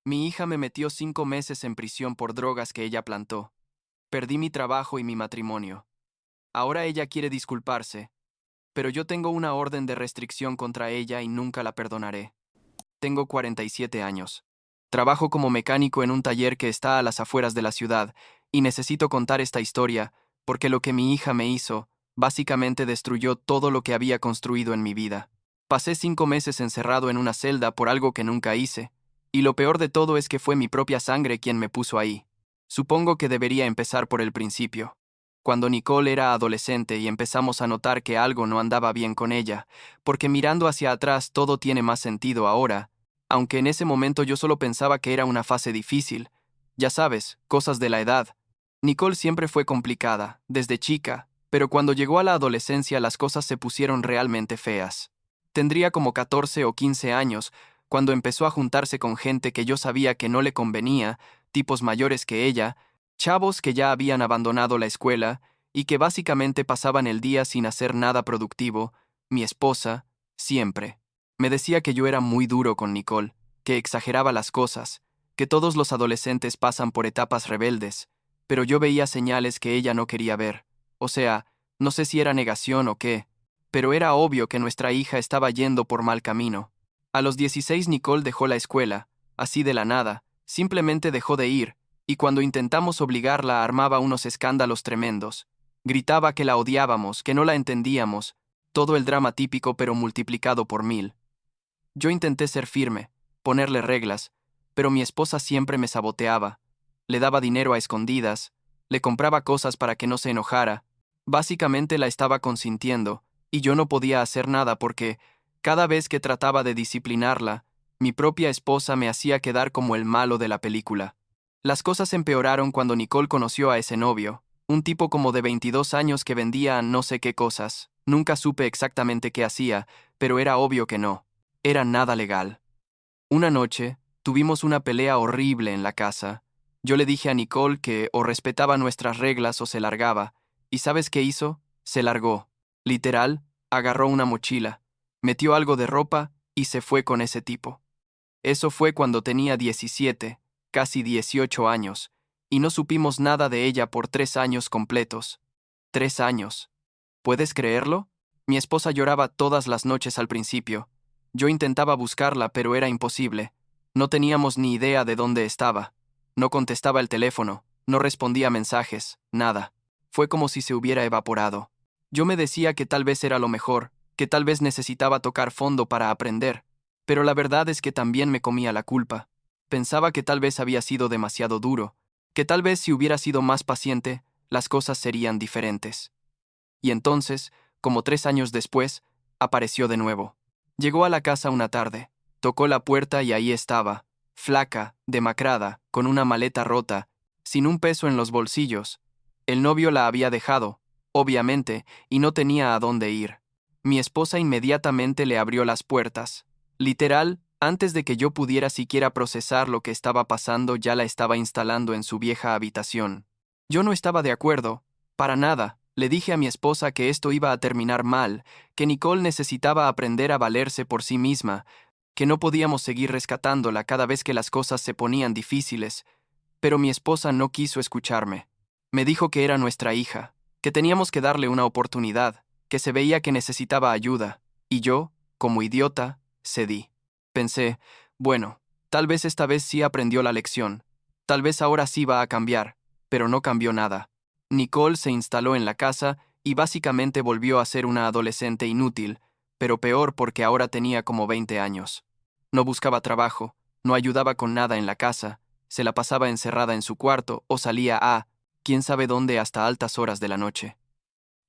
Mi hija me metió 5 meses en prisión por drogas que ella plantó. Perdí mi trabajo y mi matrimonio. Ahora ella quiere disculparse, pero yo tengo una orden de restricción contra ella y nunca la perdonaré. Tengo 47 años. Trabajo como mecánico en un taller que está a las afueras de la ciudad y necesito contar esta historia porque lo que mi hija me hizo básicamente destruyó todo lo que había construido en mi vida. Pasé 5 meses encerrado en una celda por algo que nunca hice, y lo peor de todo es que fue mi propia sangre quien me puso ahí. Supongo que debería empezar por el principio. Cuando Nicole era adolescente y empezamos a notar que algo no andaba bien con ella, porque mirando hacia atrás todo tiene más sentido ahora, aunque en ese momento yo solo pensaba que era una fase difícil. Ya sabes, cosas de la edad. Nicole siempre fue complicada, desde chica, pero cuando llegó a la adolescencia las cosas se pusieron realmente feas. Tendría como 14 o 15 años, cuando empezó a juntarse con gente que yo sabía que no le convenía, tipos mayores que ella, chavos que ya habían abandonado la escuela y que básicamente pasaban el día sin hacer nada productivo. Mi esposa, siempre, me decía que yo era muy duro con Nicole, que exageraba las cosas, que todos los adolescentes pasan por etapas rebeldes, pero yo veía señales que ella no quería ver. O sea, no sé si era negación o qué, pero era obvio que nuestra hija estaba yendo por mal camino. A los 16 Nicole dejó la escuela, así de la nada, simplemente dejó de ir, y cuando intentamos obligarla armaba unos escándalos tremendos. Gritaba que la odiábamos, que no la entendíamos, todo el drama típico pero multiplicado por 1000. Yo intenté ser firme, ponerle reglas, pero mi esposa siempre me saboteaba. Le daba dinero a escondidas, le compraba cosas para que no se enojara. Básicamente la estaba consintiendo, y yo no podía hacer nada porque, cada vez que trataba de disciplinarla, mi propia esposa me hacía quedar como el malo de la película. Las cosas empeoraron cuando Nicole conoció a ese novio, un tipo como de 22 años que vendía no sé qué cosas. Nunca supe exactamente qué hacía, pero era obvio que no era nada legal. Una noche, tuvimos una pelea horrible en la casa. Yo le dije a Nicole que o respetaba nuestras reglas o se largaba, y ¿sabes qué hizo? Se largó. Literal, agarró una mochila, metió algo de ropa y se fue con ese tipo. Eso fue cuando tenía 17, casi 18 años, y no supimos nada de ella por 3 años completos. 3 años. ¿Puedes creerlo? Mi esposa lloraba todas las noches al principio. Yo intentaba buscarla, pero era imposible. No teníamos ni idea de dónde estaba. No contestaba el teléfono, no respondía mensajes, nada. Fue como si se hubiera evaporado. Yo me decía que tal vez era lo mejor, que tal vez necesitaba tocar fondo para aprender, pero la verdad es que también me comía la culpa. Pensaba que tal vez había sido demasiado duro, que tal vez si hubiera sido más paciente, las cosas serían diferentes. Y entonces, como 3 años después, apareció de nuevo. Llegó a la casa una tarde, tocó la puerta y ahí estaba, flaca, demacrada, con una maleta rota, sin un peso en los bolsillos. El novio la había dejado, obviamente, y no tenía a dónde ir. Mi esposa inmediatamente le abrió las puertas. Literal, antes de que yo pudiera siquiera procesar lo que estaba pasando, ya la estaba instalando en su vieja habitación. Yo no estaba de acuerdo, para nada. Le dije a mi esposa que esto iba a terminar mal, que Nicole necesitaba aprender a valerse por sí misma, que no podíamos seguir rescatándola cada vez que las cosas se ponían difíciles, pero mi esposa no quiso escucharme. Me dijo que era nuestra hija, que teníamos que darle una oportunidad, que se veía que necesitaba ayuda, y yo, como idiota, cedí. Pensé, bueno, tal vez esta vez sí aprendió la lección, tal vez ahora sí va a cambiar, pero no cambió nada. Nicole se instaló en la casa y básicamente volvió a ser una adolescente inútil, pero peor porque ahora tenía como 20 años. No buscaba trabajo, no ayudaba con nada en la casa, se la pasaba encerrada en su cuarto o salía a, quién sabe dónde hasta altas horas de la noche.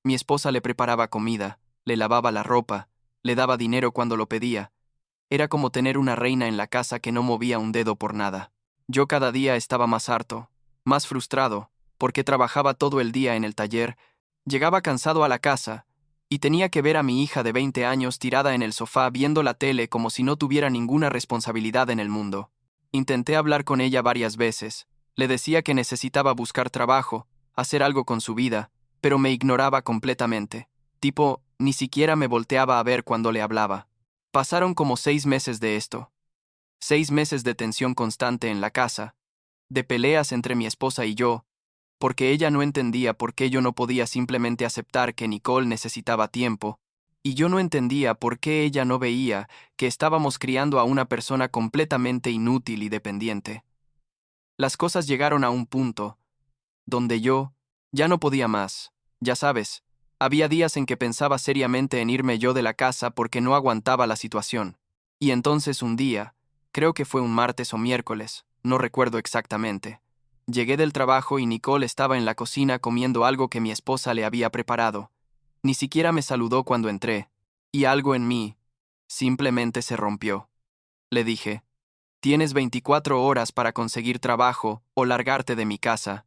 Mi esposa le preparaba comida, le lavaba la ropa, le daba dinero cuando lo pedía. Era como tener una reina en la casa que no movía un dedo por nada. Yo cada día estaba más harto, más frustrado, porque trabajaba todo el día en el taller, llegaba cansado a la casa, y tenía que ver a mi hija de 20 años tirada en el sofá viendo la tele como si no tuviera ninguna responsabilidad en el mundo. Intenté hablar con ella varias veces, le decía que necesitaba buscar trabajo, hacer algo con su vida, pero me ignoraba completamente. Tipo, ni siquiera me volteaba a ver cuando le hablaba. Pasaron como 6 meses de esto. 6 meses de tensión constante en la casa, de peleas entre mi esposa y yo, porque ella no entendía por qué yo no podía simplemente aceptar que Nicole necesitaba tiempo, y yo no entendía por qué ella no veía que estábamos criando a una persona completamente inútil y dependiente. Las cosas llegaron a un punto donde yo ya no podía más. Ya sabes, había días en que pensaba seriamente en irme yo de la casa porque no aguantaba la situación. Y entonces un día, creo que fue un martes o miércoles, no recuerdo exactamente, llegué del trabajo y Nicole estaba en la cocina comiendo algo que mi esposa le había preparado. Ni siquiera me saludó cuando entré, y algo en mí simplemente se rompió. Le dije, tienes 24 horas para conseguir trabajo o largarte de mi casa.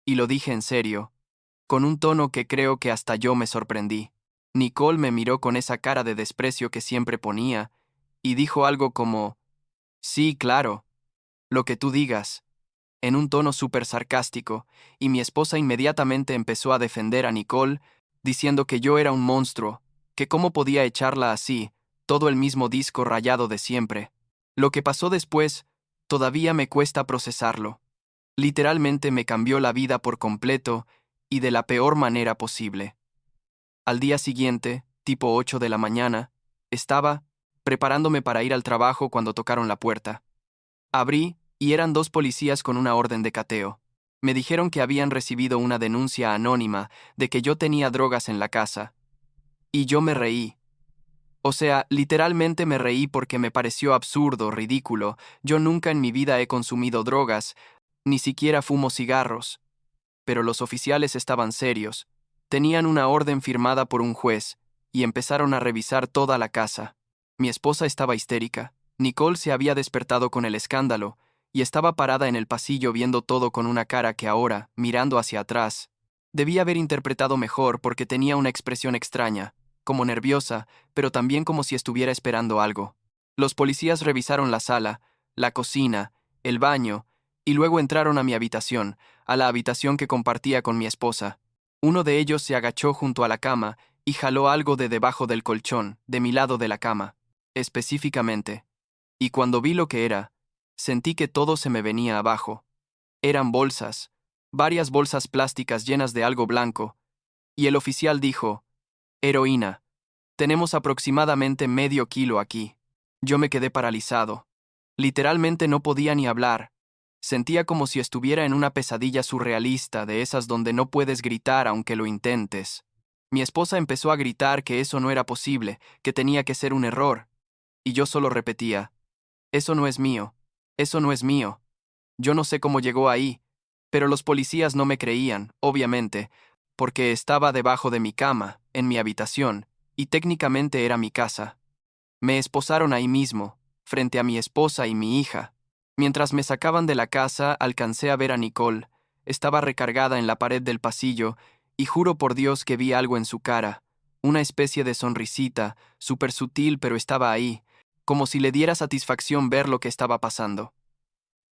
Y lo dije en serio, con un tono que creo que hasta yo me sorprendí. Nicole me miró con esa cara de desprecio que siempre ponía, y dijo algo como, sí, claro, lo que tú digas, en un tono súper sarcástico, y mi esposa inmediatamente empezó a defender a Nicole, diciendo que yo era un monstruo, que cómo podía echarla así, todo el mismo disco rayado de siempre. Lo que pasó después, todavía me cuesta procesarlo. Literalmente me cambió la vida por completo y de la peor manera posible. Al día siguiente, tipo 8 de la mañana, estaba preparándome para ir al trabajo cuando tocaron la puerta. Abrí y eran 2 policías con una orden de cateo. Me dijeron que habían recibido una denuncia anónima de que yo tenía drogas en la casa. Y yo me reí. O sea, literalmente me reí porque me pareció absurdo, ridículo. Yo nunca en mi vida he consumido drogas, ni siquiera fumo cigarros. Pero los oficiales estaban serios. Tenían una orden firmada por un juez, y empezaron a revisar toda la casa. Mi esposa estaba histérica. Nicole se había despertado con el escándalo, y estaba parada en el pasillo viendo todo con una cara que ahora, mirando hacia atrás, debía haber interpretado mejor porque tenía una expresión extraña, como nerviosa, pero también como si estuviera esperando algo. Los policías revisaron la sala, la cocina, el baño, y luego entraron a mi habitación, a la habitación que compartía con mi esposa. Uno de ellos se agachó junto a la cama y jaló algo de debajo del colchón, de mi lado de la cama, específicamente. Y cuando vi lo que era, sentí que todo se me venía abajo. Eran bolsas, varias bolsas plásticas llenas de algo blanco, y el oficial dijo, heroína. Tenemos aproximadamente medio kilo aquí. Yo me quedé paralizado. Literalmente no podía ni hablar. Sentía como si estuviera en una pesadilla surrealista, de esas donde no puedes gritar aunque lo intentes. Mi esposa empezó a gritar que eso no era posible, que tenía que ser un error. Y yo solo repetía, eso no es mío, eso no es mío. Yo no sé cómo llegó ahí, pero los policías no me creían, obviamente, porque estaba debajo de mi cama, en mi habitación, y técnicamente era mi casa. Me esposaron ahí mismo, frente a mi esposa y mi hija. Mientras me sacaban de la casa, alcancé a ver a Nicole. Estaba recargada en la pared del pasillo, y juro por Dios que vi algo en su cara, una especie de sonrisita, súper sutil, pero estaba ahí, como si le diera satisfacción ver lo que estaba pasando.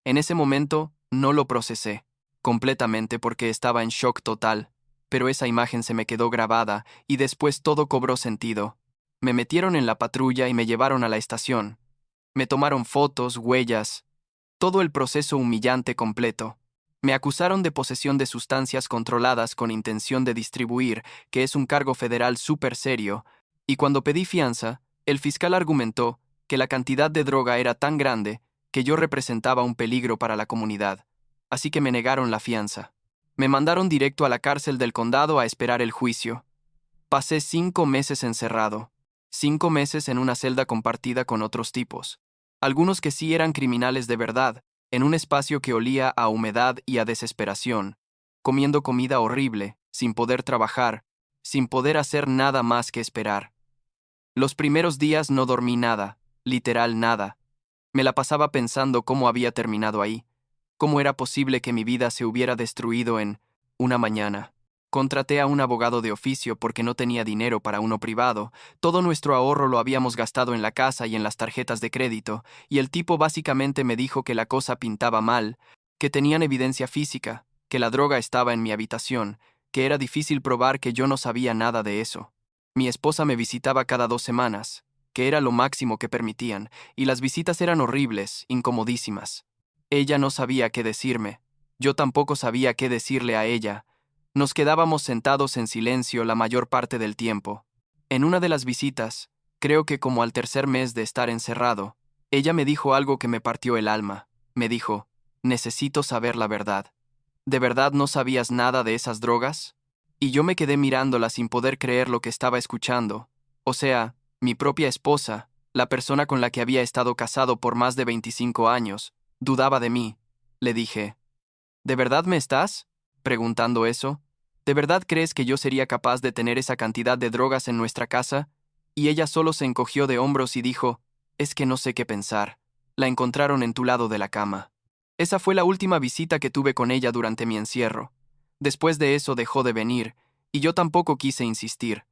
En ese momento, no lo procesé, completamente porque estaba en shock total, pero esa imagen se me quedó grabada, y después todo cobró sentido. Me metieron en la patrulla y me llevaron a la estación. Me tomaron fotos, huellas, todo el proceso humillante completo. Me acusaron de posesión de sustancias controladas con intención de distribuir, que es un cargo federal súper serio, y cuando pedí fianza, el fiscal argumentó que la cantidad de droga era tan grande que yo representaba un peligro para la comunidad, así que me negaron la fianza. Me mandaron directo a la cárcel del condado a esperar el juicio. Pasé 5 meses encerrado, 5 meses en una celda compartida con otros tipos, algunos que sí eran criminales de verdad, en un espacio que olía a humedad y a desesperación, comiendo comida horrible, sin poder trabajar, sin poder hacer nada más que esperar. Los primeros días no dormí nada, literal nada. Me la pasaba pensando cómo había terminado ahí, cómo era posible que mi vida se hubiera destruido en una mañana. Contraté a un abogado de oficio porque no tenía dinero para uno privado. Todo nuestro ahorro lo habíamos gastado en la casa y en las tarjetas de crédito, y el tipo básicamente me dijo que la cosa pintaba mal, que tenían evidencia física, que la droga estaba en mi habitación, que era difícil probar que yo no sabía nada de eso. Mi esposa me visitaba cada 2 semanas, que era lo máximo que permitían, y las visitas eran horribles, incomodísimas. Ella no sabía qué decirme. Yo tampoco sabía qué decirle a ella. Nos quedábamos sentados en silencio la mayor parte del tiempo. En una de las visitas, creo que como al tercer mes de estar encerrado, ella me dijo algo que me partió el alma. Me dijo, necesito saber la verdad. ¿De verdad no sabías nada de esas drogas? Y yo me quedé mirándola sin poder creer lo que estaba escuchando. O sea, mi propia esposa, la persona con la que había estado casado por más de 25 años, dudaba de mí. Le dije, ¿de verdad me estás preguntando eso? ¿De verdad crees que yo sería capaz de tener esa cantidad de drogas en nuestra casa? Y ella solo se encogió de hombros y dijo, es que no sé qué pensar. La encontraron en tu lado de la cama. Esa fue la última visita que tuve con ella durante mi encierro. Después de eso dejó de venir, y yo tampoco quise insistir.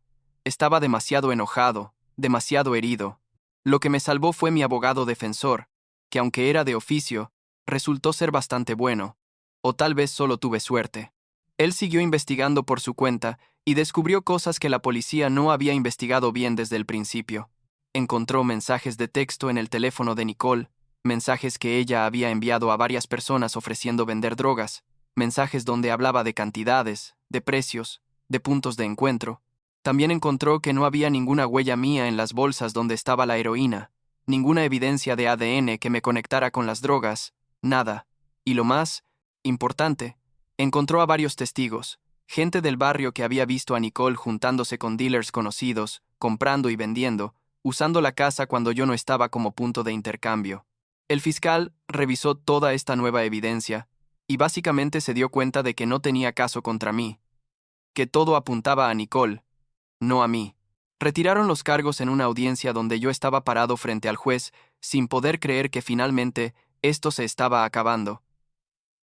Estaba demasiado enojado, demasiado herido. Lo que me salvó fue mi abogado defensor, que aunque era de oficio, resultó ser bastante bueno, o tal vez solo tuve suerte. Él siguió investigando por su cuenta y descubrió cosas que la policía no había investigado bien desde el principio. Encontró mensajes de texto en el teléfono de Nicole, mensajes que ella había enviado a varias personas ofreciendo vender drogas, mensajes donde hablaba de cantidades, de precios, de puntos de encuentro. También encontró que no había ninguna huella mía en las bolsas donde estaba la heroína, ninguna evidencia de ADN que me conectara con las drogas, nada. Y lo más importante, encontró a varios testigos, gente del barrio que había visto a Nicole juntándose con dealers conocidos, comprando y vendiendo, usando la casa cuando yo no estaba como punto de intercambio. El fiscal revisó toda esta nueva evidencia y básicamente se dio cuenta de que no tenía caso contra mí, que todo apuntaba a Nicole, no a mí. Retiraron los cargos en una audiencia donde yo estaba parado frente al juez sin poder creer que finalmente esto se estaba acabando.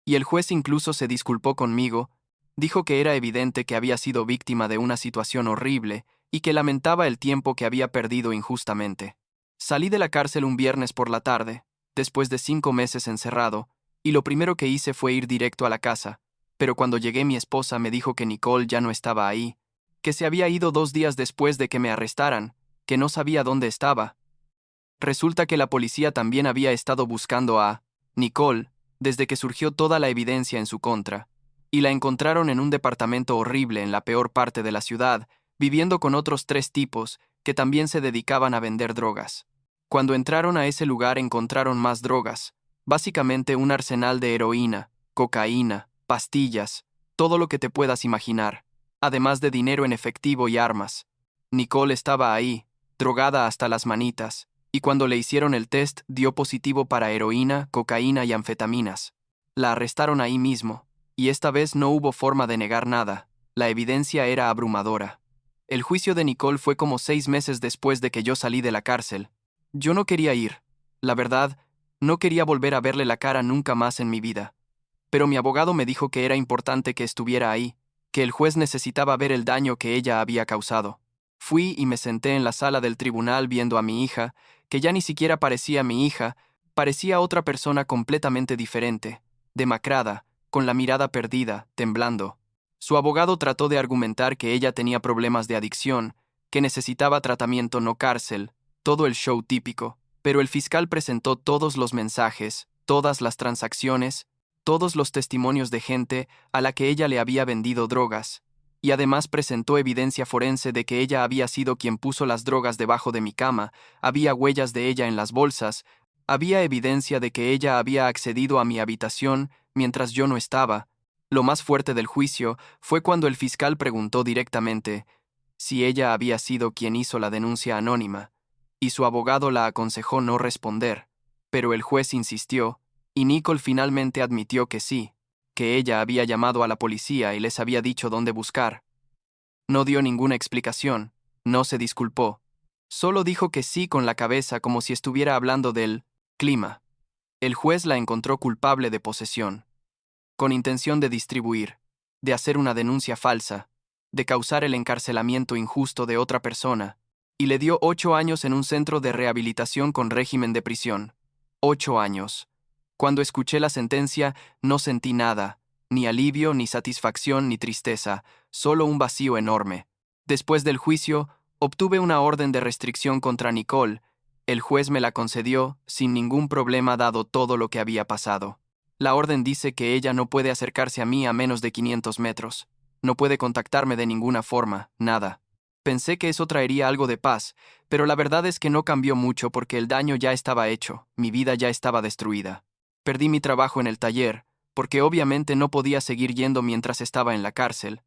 Y el juez incluso se disculpó conmigo, dijo que era evidente que había sido víctima de una situación horrible y que lamentaba el tiempo que había perdido injustamente. Salí de la cárcel un viernes por la tarde, después de 5 meses encerrado, y lo primero que hice fue ir directo a la casa, pero cuando llegué mi esposa me dijo que Nicole ya no estaba ahí, que se había ido 2 días después de que me arrestaran, que no sabía dónde estaba. Resulta que la policía también había estado buscando a Nicole desde que surgió toda la evidencia en su contra, y la encontraron en un departamento horrible en la peor parte de la ciudad, viviendo con otros 3 tipos que también se dedicaban a vender drogas. Cuando entraron a ese lugar encontraron más drogas, básicamente un arsenal de heroína, cocaína, pastillas, todo lo que te puedas imaginar, además de dinero en efectivo y armas. Nicole estaba ahí, drogada hasta las manitas, y cuando le hicieron el test dio positivo para heroína, cocaína y anfetaminas. La arrestaron ahí mismo, y esta vez no hubo forma de negar nada. La evidencia era abrumadora. El juicio de Nicole fue como 6 meses después de que yo salí de la cárcel. Yo no quería ir. La verdad, no quería volver a verle la cara nunca más en mi vida. Pero mi abogado me dijo que era importante que estuviera ahí, que el juez necesitaba ver el daño que ella había causado. Fui y me senté en la sala del tribunal viendo a mi hija, que ya ni siquiera parecía mi hija, parecía otra persona completamente diferente, demacrada, con la mirada perdida, temblando. Su abogado trató de argumentar que ella tenía problemas de adicción, que necesitaba tratamiento no cárcel, todo el show típico, pero el fiscal presentó todos los mensajes, todas las transacciones, todos los testimonios de gente a la que ella le había vendido drogas, y además presentó evidencia forense de que ella había sido quien puso las drogas debajo de mi cama, había huellas de ella en las bolsas, había evidencia de que ella había accedido a mi habitación mientras yo no estaba. Lo más fuerte del juicio fue cuando el fiscal preguntó directamente si ella había sido quien hizo la denuncia anónima, y su abogado la aconsejó no responder, pero el juez insistió, y Nicole finalmente admitió que sí, que ella había llamado a la policía y les había dicho dónde buscar. No dio ninguna explicación, no se disculpó, solo dijo que sí con la cabeza como si estuviera hablando del clima. El juez la encontró culpable de posesión, con intención de distribuir, de hacer una denuncia falsa, de causar el encarcelamiento injusto de otra persona, y le dio 8 años en un centro de rehabilitación con régimen de prisión. 8 años. Cuando escuché la sentencia, no sentí nada, ni alivio, ni satisfacción, ni tristeza, solo un vacío enorme. Después del juicio, Obtuve una orden de restricción contra Nicole. El juez me la concedió sin ningún problema dado todo lo que había pasado. La orden dice que ella no puede acercarse a mí a menos de 500 metros. No puede contactarme de ninguna forma, nada. Pensé que eso traería algo de paz, pero la verdad es que no cambió mucho porque el daño ya estaba hecho, mi vida ya estaba destruida. Perdí mi trabajo en el taller, porque obviamente no podía seguir yendo mientras estaba en la cárcel.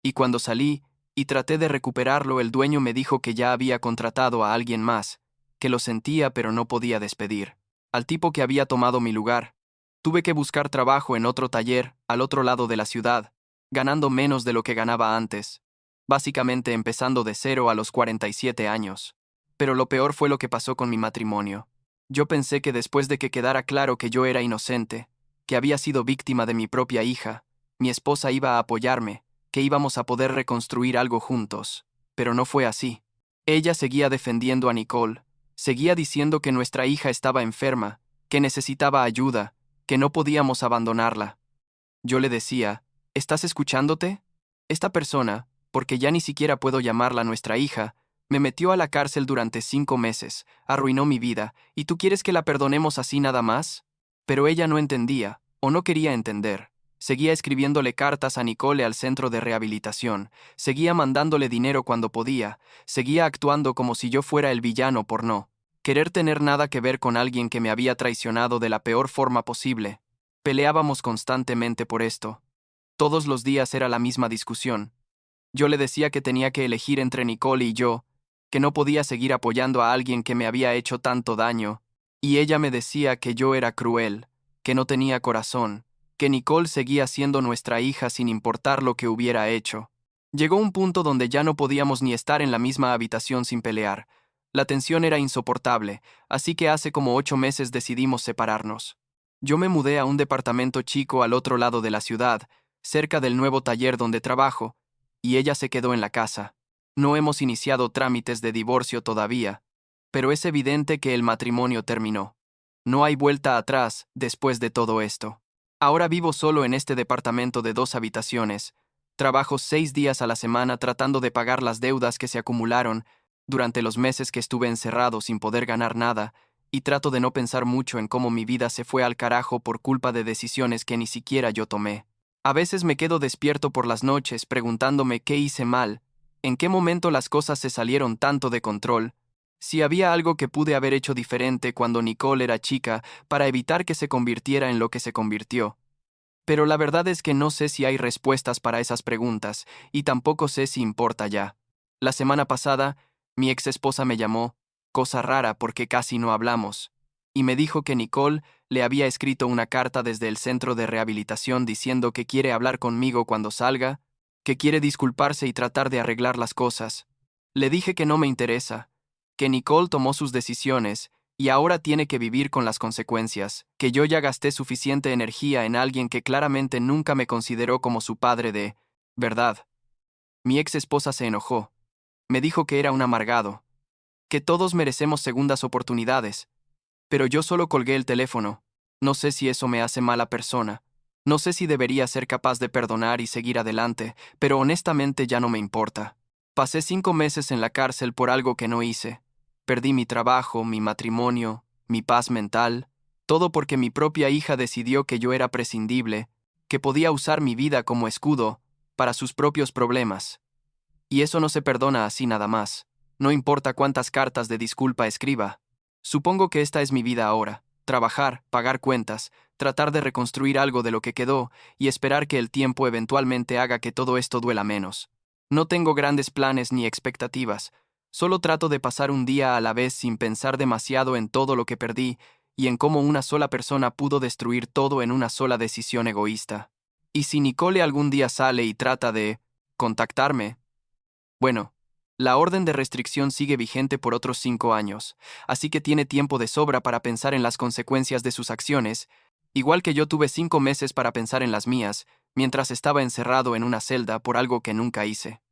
Y cuando salí y traté de recuperarlo, el dueño me dijo que ya había contratado a alguien más, que lo sentía pero no podía despedir. Al tipo que había tomado mi lugar. Tuve que buscar trabajo en otro taller, al otro lado de la ciudad, ganando menos de lo que ganaba antes. Básicamente empezando de cero a los 47 años. Pero lo peor fue lo que pasó con mi matrimonio. Yo pensé que después de que quedara claro que yo era inocente, que había sido víctima de mi propia hija, mi esposa iba a apoyarme, que íbamos a poder reconstruir algo juntos. Pero no fue así. Ella seguía defendiendo a Nicole, seguía diciendo que nuestra hija estaba enferma, que necesitaba ayuda, que no podíamos abandonarla. Yo le decía, ¿estás escuchándote? Esta persona, porque ya ni siquiera puedo llamarla nuestra hija, me metió a la cárcel durante 5 meses, arruinó mi vida, ¿y tú quieres que la perdonemos así nada más? Pero ella no entendía, o no quería entender. Seguía escribiéndole cartas a Nicole al centro de rehabilitación, seguía mandándole dinero cuando podía, seguía actuando como si yo fuera el villano por no querer tener nada que ver con alguien que me había traicionado de la peor forma posible. Peleábamos constantemente por esto. Todos los días era la misma discusión. Yo le decía que tenía que elegir entre Nicole y yo, que no podía seguir apoyando a alguien que me había hecho tanto daño, y ella me decía que yo era cruel, que no tenía corazón, que Nicole seguía siendo nuestra hija sin importar lo que hubiera hecho. Llegó un punto donde ya no podíamos ni estar en la misma habitación sin pelear. La tensión era insoportable, así que hace como 8 meses decidimos separarnos. Yo me mudé a un departamento chico al otro lado de la ciudad, cerca del nuevo taller donde trabajo, y ella se quedó en la casa. No hemos iniciado trámites de divorcio todavía, pero es evidente que el matrimonio terminó. No hay vuelta atrás después de todo esto. Ahora vivo solo en este departamento de 2 habitaciones. Trabajo 6 días a la semana tratando de pagar las deudas que se acumularon durante los meses que estuve encerrado sin poder ganar nada, y trato de no pensar mucho en cómo mi vida se fue al carajo por culpa de decisiones que ni siquiera yo tomé. A veces me quedo despierto por las noches preguntándome qué hice mal, en qué momento las cosas se salieron tanto de control, si había algo que pude haber hecho diferente cuando Nicole era chica para evitar que se convirtiera en lo que se convirtió. Pero la verdad es que no sé si hay respuestas para esas preguntas, y tampoco sé si importa ya. La semana pasada, mi ex esposa me llamó, cosa rara porque casi no hablamos, y me dijo que Nicole le había escrito una carta desde el centro de rehabilitación diciendo que quiere hablar conmigo cuando salga, que quiere disculparse y tratar de arreglar las cosas. Le dije que no me interesa, que Nicole tomó sus decisiones y ahora tiene que vivir con las consecuencias, que yo ya gasté suficiente energía en alguien que claramente nunca me consideró como su padre de verdad. Mi ex esposa se enojó. Me dijo que era un amargado, que todos merecemos segundas oportunidades, pero yo solo colgué el teléfono. No sé si eso me hace mala persona. No sé si debería ser capaz de perdonar y seguir adelante, pero honestamente ya no me importa. Pasé 5 meses en la cárcel por algo que no hice. Perdí mi trabajo, mi matrimonio, mi paz mental, todo porque mi propia hija decidió que yo era prescindible, que podía usar mi vida como escudo para sus propios problemas. Y eso no se perdona así nada más. No importa cuántas cartas de disculpa escriba. Supongo que esta es mi vida ahora. Trabajar, pagar cuentas, tratar de reconstruir algo de lo que quedó y esperar que el tiempo eventualmente haga que todo esto duela menos. No tengo grandes planes ni expectativas. Solo trato de pasar un día a la vez sin pensar demasiado en todo lo que perdí y en cómo una sola persona pudo destruir todo en una sola decisión egoísta. Y si Nicole algún día sale y trata de contactarme, bueno, la orden de restricción sigue vigente por otros 5 años, así que tiene tiempo de sobra para pensar en las consecuencias de sus acciones, igual que yo tuve 5 meses para pensar en las mías, mientras estaba encerrado en una celda por algo que nunca hice.